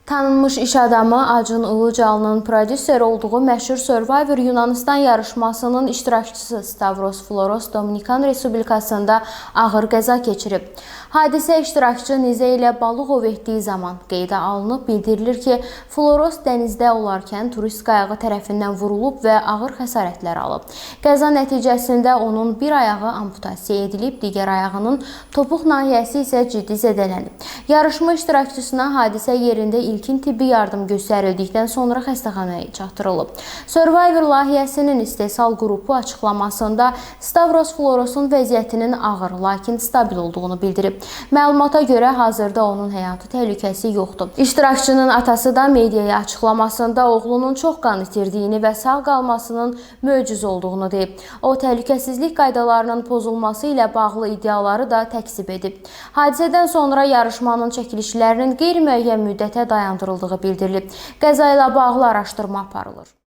Tanınmış iş adamı Acun Ilıcalı'nın prodüser olduğu məşhur Survivor Yunanistan yarışmasının iştirakçısı Stavros Floros Dominikan Respublikasında ağır qəza keçirib. Hadisə iştirakçı nizə ilə balıq ov etdiyi zaman qeydə alınıb. Bildirilir ki, Floros dənizdə olarkən turist qayığı tərəfindən vurulub və ağır xəsarətlər alıb. Qəza nəticəsində onun bir ayağı amputasiya edilib, digər ayağının topuq nahiyəsi isə ciddi zədələnib. Yarışma iştirakçısına hadisə yerində ilkin tibbi yardım göstərildikdən sonra xəstəxanaya çatdırılıb. Survivor layihəsinin istehsal qrupu açıqlamasında Stavros Florosun vəziyyətinin ağır, lakin stabil olduğunu bildirib. Məlumata görə hazırda onun həyatı təhlükəsi yoxdur. İştirakçının atası da mediaya açıqlamasında oğlunun çox qan itirdiyini və sağ qalmasının möcüzə olduğunu deyib. O, təhlükəsizlik qaydalarının pozulması ilə bağlı iddiaları da təkzib edib. Hadisədən sonra yarışmanın çəkilişlərinin qeyri-müəyyən müddətə dayandırıldığı bildirilib. Qəza ilə bağlı araşdırma aparılır.